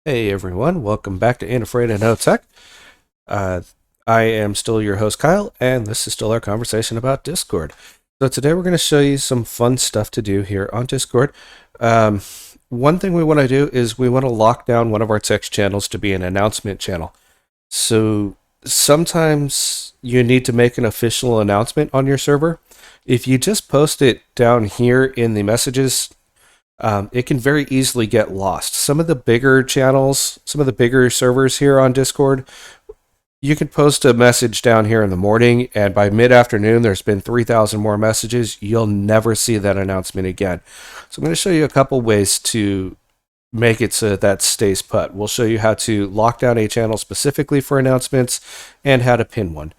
Hey everyone, welcome back to Ain't Afraid of No Tech. Uh, I am still your host Kyle, and this is still our conversation about Discord. So today we're going to show you some fun stuff to do here on Discord. Um, One thing we want to do is we want to lock down one of our text channels to be an announcement channel. So sometimes you need to make an official announcement on your server. If you just post it down here in the messages, it can very easily get lost. Some of the bigger channels, some of the bigger servers here on Discord, you can post a message down here in the morning, and by mid afternoon, there's been 3,000 more messages. You'll never see that announcement again. So, I'm going to show you a couple ways to make it so that stays put. We'll show you how to lock down a channel specifically for announcements and how to pin one.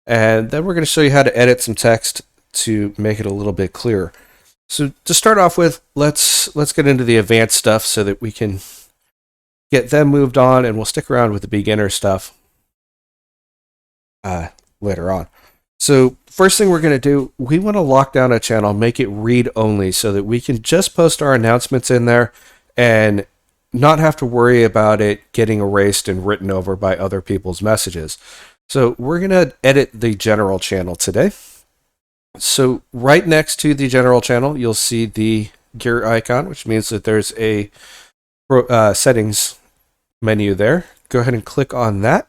And then we're going to show you how to edit some text to make it a little bit clearer. So to start off with, let's get into the advanced stuff so that we can get them moved on, and we'll stick around with the beginner stuff later on. So first thing we're going to do, we want to lock down a channel, make it read only, so that we can just post our announcements in there and not have to worry about it getting erased and written over by other people's messages. So we're going to edit the general channel today. So right next to the general channel, you'll see the gear icon, which means that there's a settings menu there. Go ahead and click on that.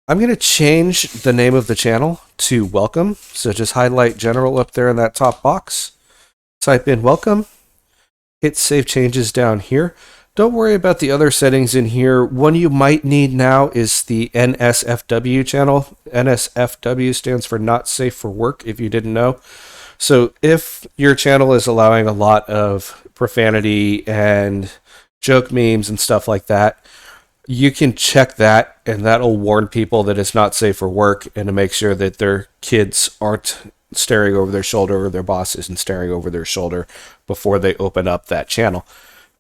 I'm going to change the name of the channel to welcome. So just highlight general up there in that top box. Type in welcome. Hit save changes down here. Don't worry about the other settings in here. One you might need now is the NSFW channel. NSFW stands for Not Safe for Work, if you didn't know. So if your channel is allowing a lot of profanity and joke memes and stuff like that, you can check that, and that'll warn people that it's not safe for work, and to make sure that their kids aren't staring over their shoulder, or their boss isn't staring over their shoulder before they open up that channel.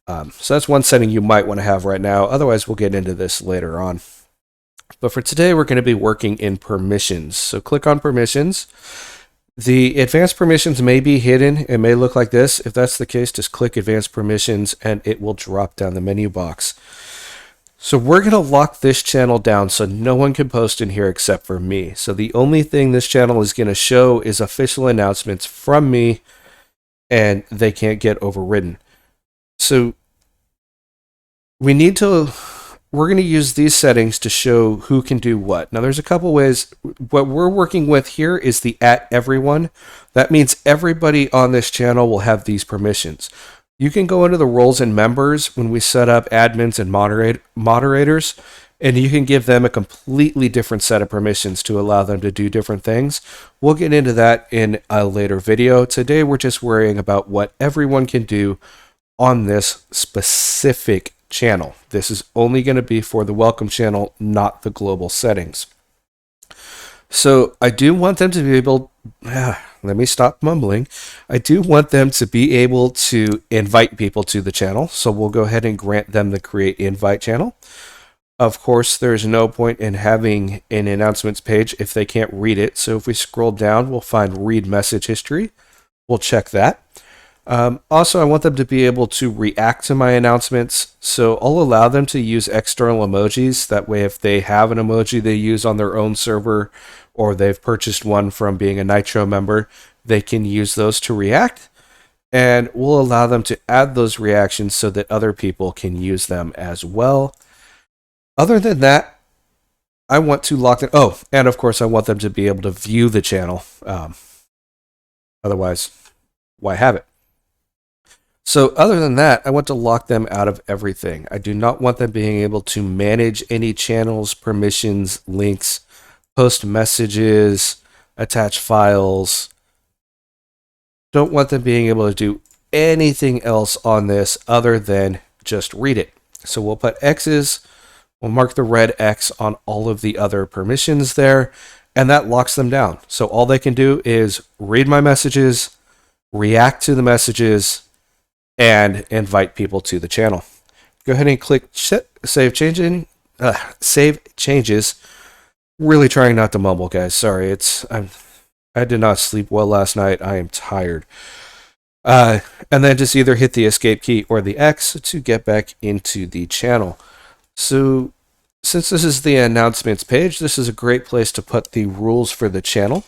So that's one setting you might want to have right now. Otherwise, we'll get into this later on. But for today, we're going to be working in permissions. So click on permissions. The advanced permissions may be hidden. It may look like this. If that's the case, just click advanced permissions and it will drop down the menu box. So we're going to lock this channel down so no one can post in here except for me. So the only thing this channel is going to show is official announcements from me, and they can't get overridden. So we're going to use these settings to show who can do what. Now there's a couple ways. What we're working with here is the @everyone. That means everybody on this channel will have these permissions. You can go into the roles and members when we set up admins and moderators, and you can give them a completely different set of permissions to allow them to do different things. We'll get into that in a later video. Today we're just worrying about what everyone can do on this specific channel. This is only going to be for the welcome channel, not the global settings. So I do want them to be able, let me stop mumbling. I do want them to be able to invite people to the channel. So we'll go ahead and grant them the create invite channel. Of course, there's no point in having an announcements page if they can't read it. So if we scroll down, we'll find read message history. We'll check that. Also, I want them to be able to react to my announcements, so I'll allow them to use external emojis. That way, if they have an emoji they use on their own server, or they've purchased one from being a Nitro member, they can use those to react, and we'll allow them to add those reactions so that other people can use them as well. Other than that, I want to lock them. Oh, and of course, I want them to be able to view the channel. Otherwise, why have it? So other than that, I want to lock them out of everything. I do not want them being able to manage any channels, permissions, links, post messages, attach files. Don't want them being able to do anything else on this other than just read it. So we'll put X's, we'll mark the red X on all of the other permissions there, and that locks them down. So all they can do is read my messages, react to the messages, and invite people to the channel. Go ahead and click save changes. Really trying not to mumble, guys. Sorry, I did not sleep well last night. I am tired. Uh, and then just either hit the escape key or the X to get back into the channel. So since this is the announcements page, this is a great place to put the rules for the channel.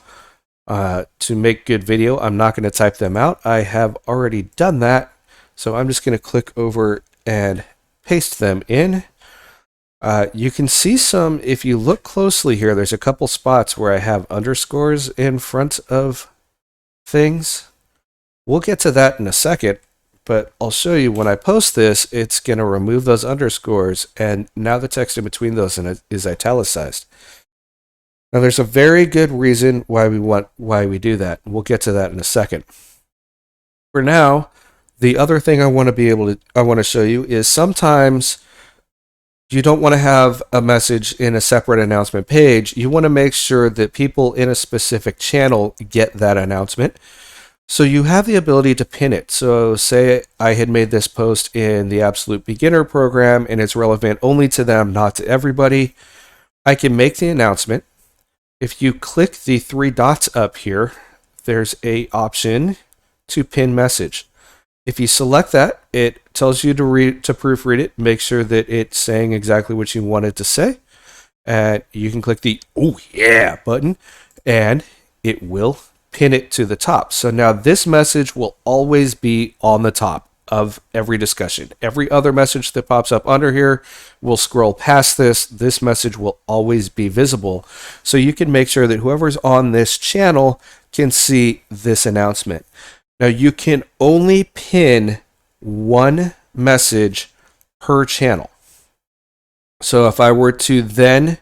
To make good video, I'm not going to type them out. I have already done that. So I'm just going to click over and paste them in. You can see some, if you look closely here, there's a couple spots where I have underscores in front of things. We'll get to that in a second, but I'll show you when I post this, it's going to remove those underscores, and now the text in between those is italicized. Now there's a very good reason why we do that. We'll get to that in a second. For now, the other thing I want to show you is sometimes you don't want to have a message in a separate announcement page. You want to make sure that people in a specific channel get that announcement. So you have the ability to pin it. So say I had made this post in the Absolute Beginner program and it's relevant only to them, not to everybody. I can make the announcement. If you click the three dots up here, there's an option to pin message. If you select that, it tells you to proofread it, make sure that it's saying exactly what you want it to say. And you can click the "Oh yeah" button and it will pin it to the top. So now this message will always be on the top of every discussion. Every other message that pops up under here will scroll past this. This message will always be visible. So you can make sure that whoever's on this channel can see this announcement. Now you can only pin one message per channel. So if I were to then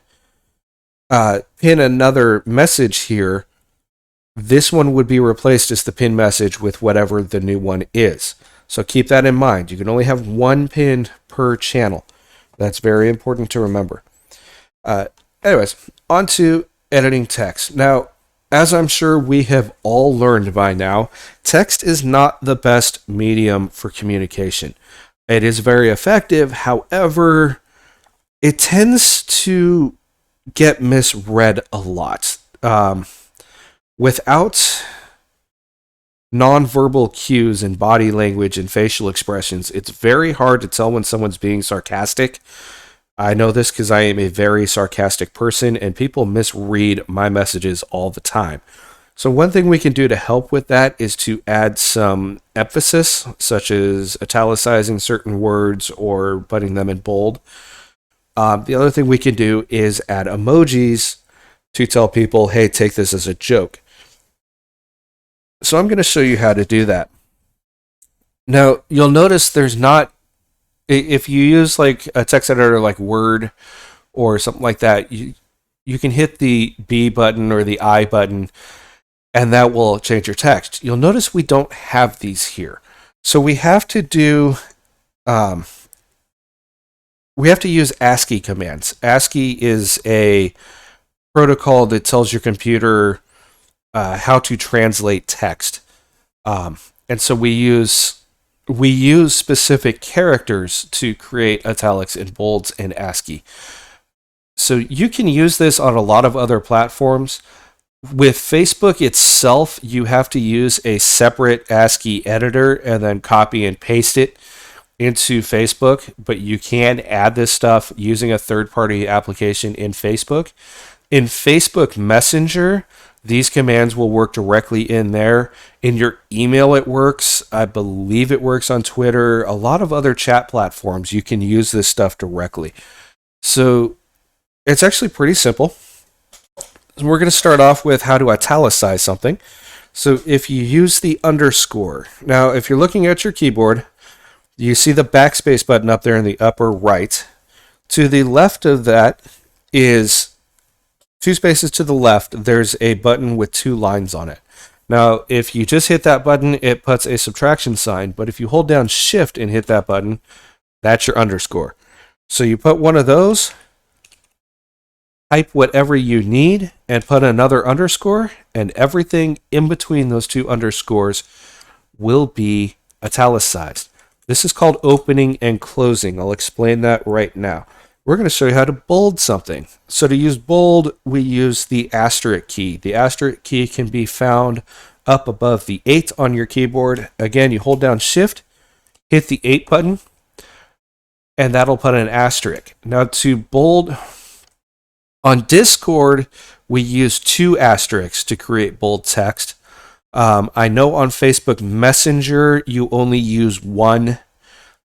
pin another message here, this one would be replaced as the pin message with whatever the new one is. So keep that in mind. You can only have one pin per channel. That's very important to remember. Anyways, on to editing text. Now, as I'm sure we have all learned by now, text is not the best medium for communication. It is very effective. However, it tends to get misread a lot. Without nonverbal cues and body language and facial expressions, it's very hard to tell when someone's being sarcastic. I know this because I am a very sarcastic person and people misread my messages all the time. So one thing we can do to help with that is to add some emphasis, such as italicizing certain words or putting them in bold. The other thing we can do is add emojis to tell people, hey, take this as a joke. So I'm going to show you how to do that. Now, you'll notice there's not, if you use like a text editor like Word or something like that, you can hit the B button or the I button and that will change your text. You'll notice we don't have these here. So we have to do, we have to use ASCII commands. ASCII is a protocol that tells your computer how to translate text. And so we use specific characters to create italics and bolds in ASCII. So you can use this on a lot of other platforms. With Facebook itself, you have to use a separate ASCII editor and then copy and paste it into Facebook, but you can add this stuff using a third-party application in Facebook. In Facebook Messenger, these commands will work directly in there. In your email, it works. I believe it works on Twitter. A lot of other chat platforms, you can use this stuff directly. So it's actually pretty simple. We're going to start off with how to italicize something. So if you use the underscore, now if you're looking at your keyboard, you see the backspace button up there in the upper right. To the left of that is 2 spaces to the left, there's a button with 2 lines on it. Now, if you just hit that button, it puts a subtraction sign, but if you hold down Shift and hit that button, that's your underscore. So you put one of those, type whatever you need, and put another underscore, and everything in between those 2 underscores will be italicized. This is called opening and closing. I'll explain that right now. We're going to show you how to bold something. So to use bold, we use the asterisk key. The asterisk key can be found up above the 8 on your keyboard. Again, you hold down Shift, hit the 8 button, and that'll put an asterisk. Now to bold, on Discord, we use 2 asterisks to create bold text. I know on Facebook Messenger, you only use 1.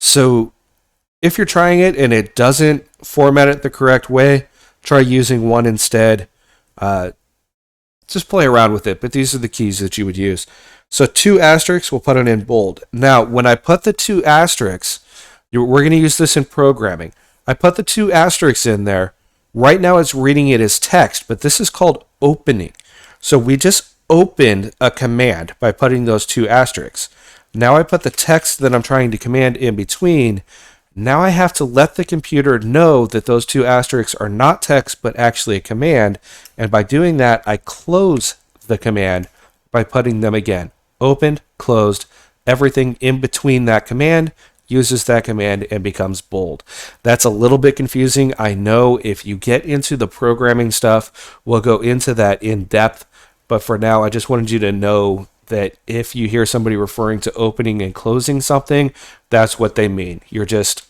So if you're trying it and it doesn't format it the correct way, try using 1 instead. Just play around with it, but these are the keys that you would use. So 2 asterisks, we'll put it in bold. Now, when I put the 2 asterisks, we're going to use this in programming. I put the 2 asterisks in there. Right now it's reading it as text, but this is called opening. So we just opened a command by putting those 2 asterisks. Now I put the text that I'm trying to command in between. Now I have to let the computer know that those 2 asterisks are not text, but actually a command. And by doing that, I close the command by putting them again. Opened, closed, everything in between that command uses that command and becomes bold. That's a little bit confusing. I know if you get into the programming stuff, we'll go into that in depth. But for now, I just wanted you to know that if you hear somebody referring to opening and closing something, that's what they mean. You're just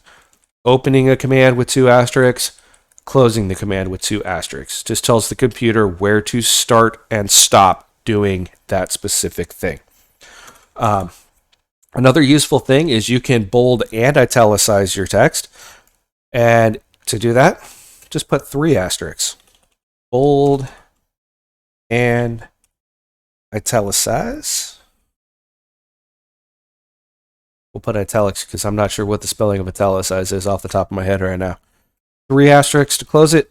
opening a command with 2 asterisks, closing the command with 2 asterisks. Just tells the computer where to start and stop doing that specific thing. Another useful thing is you can bold and italicize your text. And to do that, just put 3 asterisks. Bold and italicize. We'll put italics because I'm not sure what the spelling of italicize is off the top of my head right now. 3 asterisks to close it.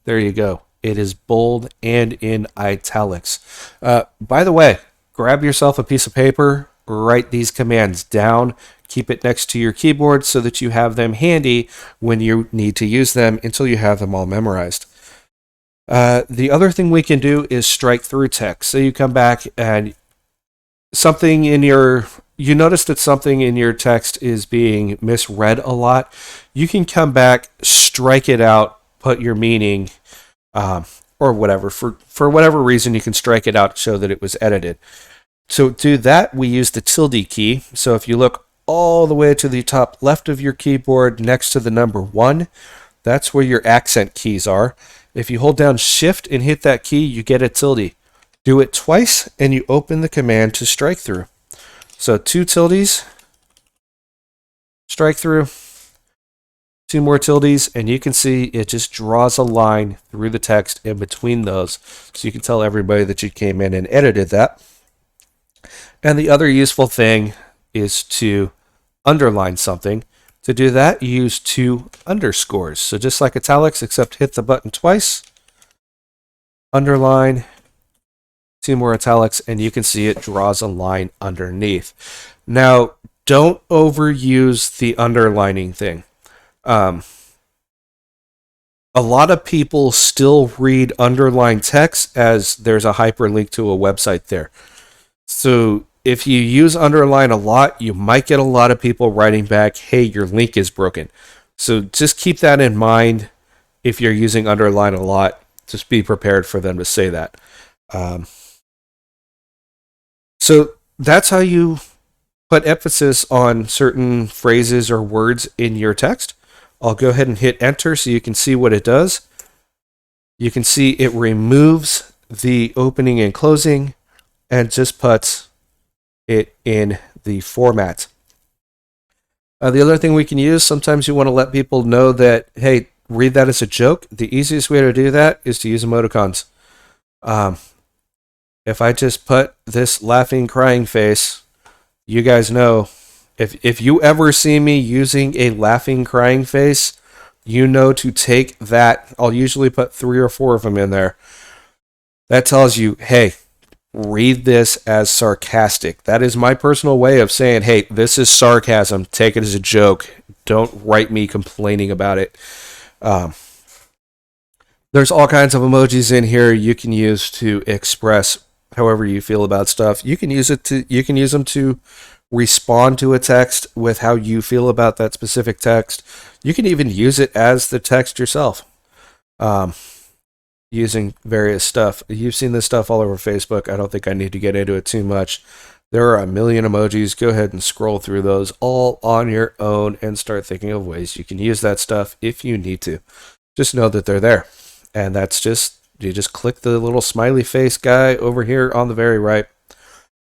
There you go. It is bold and in italics. By the way, grab yourself a piece of paper, write these commands down, keep it next to your keyboard so that you have them handy when you need to use them until you have them all memorized. The other thing we can do is strike through text. So you come back and you notice that something in your text is being misread a lot. You can come back, strike it out, put your meaning, or whatever. For whatever reason, you can strike it out to show that it was edited. So to do that, we use the tilde key. So if you look all the way to the top left of your keyboard next to the number 1, that's where your accent keys are. If you hold down Shift and hit that key, you get a tilde. Do it twice and you open the command to strike through. So 2 tildes, strike through, 2 more tildes, and you can see it just draws a line through the text in between those. So you can tell everybody that you came in and edited that. And the other useful thing is to underline something. To do that, you use 2 underscores. So just like italics, except hit the button twice, underline, 2 more italics, and you can see it draws a line underneath. Now, don't overuse the underlining thing. A lot of people still read underlined text as there's a hyperlink to a website there. So if you use underline a lot, you might get a lot of people writing back, hey, your link is broken. So just keep that in mind. If you're using underline a lot, just be prepared for them to say that. So that's how you put emphasis on certain phrases or words in your text. I'll go ahead and hit enter so you can see what it does. You can see it removes the opening and closing and just puts it in the format. The other thing we can use, sometimes you want to let people know that, hey, read that as a joke. The easiest way to do that is to use emoticons. If I just put this laughing, crying face, you guys know, if you ever see me using a laughing, crying face, you know to take that. I'll usually put 3 or 4 of them in there. That tells you, hey, read this as sarcastic. That is my personal way of saying, hey, this is sarcasm. Take it as a joke. Don't write me complaining about it. There's all kinds of emojis in here you can use to express however you feel about stuff. You can use them to respond to a text with how you feel about that specific text. You can even use it as the text yourself. using various stuff. You've seen this stuff all over Facebook. I don't think I need to get into it too much. There are a million emojis. Go ahead and scroll through those all on your own and start thinking of ways you can use that stuff if you need to. Just know that they're there. And that's just, you just click the little smiley face guy over here on the very right,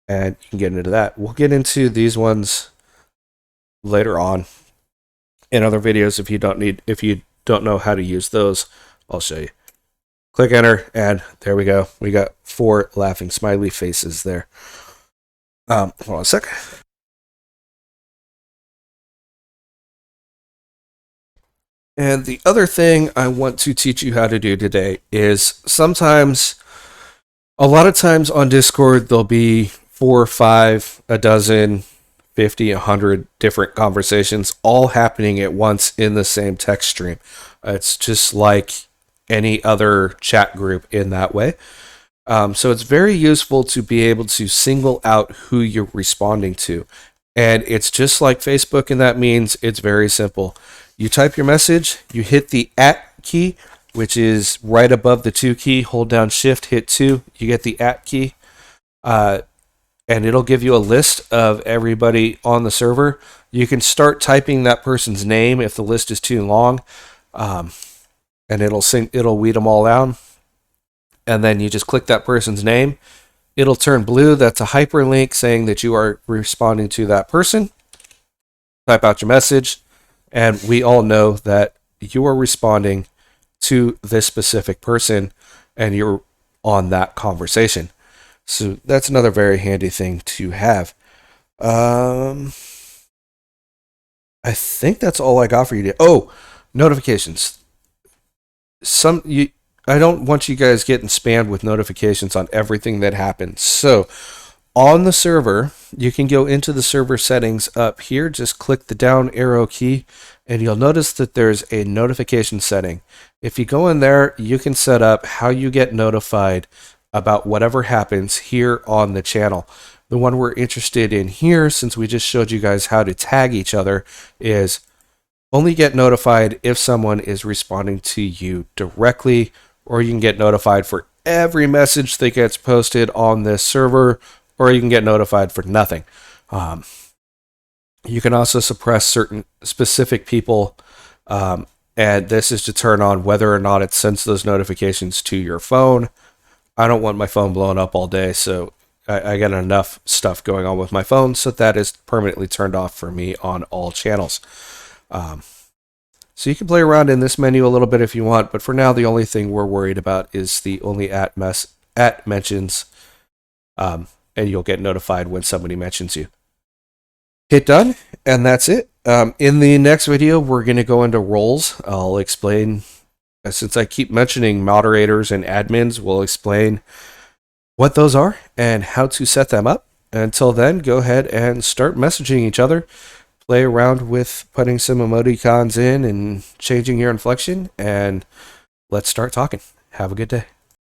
and you can get into that. We'll get into these ones later on in other videos. If you don't know how to use those, I'll show you. Click enter, and there we go. We got 4 laughing smiley faces there. Hold on a sec. And the other thing I want to teach you how to do today is a lot of times on Discord, there'll be 4 or 5, a dozen, 50, 100 different conversations all happening at once in the same text stream. It's just like any other chat group in that way. So it's very useful to be able to single out who you're responding to. And it's just like Facebook, and that means it's very simple. You type your message, you hit the @ key, which is right above the 2 key, hold down shift, hit 2, you get the @ key, and it'll give you a list of everybody on the server. You can start typing that person's name if the list is too long, and it'll weed them all down. And then you just click that person's name. It'll turn blue. That's a hyperlink saying that you are responding to that person. Type out your message, and we all know that you are responding to this specific person, and you're on that conversation. So that's another very handy thing to have. I think that's all I got for you today. Oh, notifications. I don't want you guys getting spammed with notifications on everything that happens. So on the server, you can go into the server settings up here. Just click the down arrow key, and you'll notice that there's a notification setting. If you go in there, you can set up how you get notified about whatever happens here on the channel. The one we're interested in here, since we just showed you guys how to tag each other, is only get notified if someone is responding to you directly, or you can get notified for every message that gets posted on this server, or you can get notified for nothing. You can also suppress certain specific people, and this is to turn on whether or not it sends those notifications to your phone. I don't want my phone blowing up all day, so I get enough stuff going on with my phone, so that is permanently turned off for me on all channels. So you can play around in this menu a little bit if you want, but for now, the only thing we're worried about is the only at mentions, and you'll get notified when somebody mentions you. Hit done, and that's it. In the next video, we're going to go into roles. I'll explain, since I keep mentioning moderators and admins, we'll explain what those are and how to set them up. Until then, go ahead and start messaging each other. Play around with putting some emoticons in and changing your inflection, and let's start talking. Have a good day.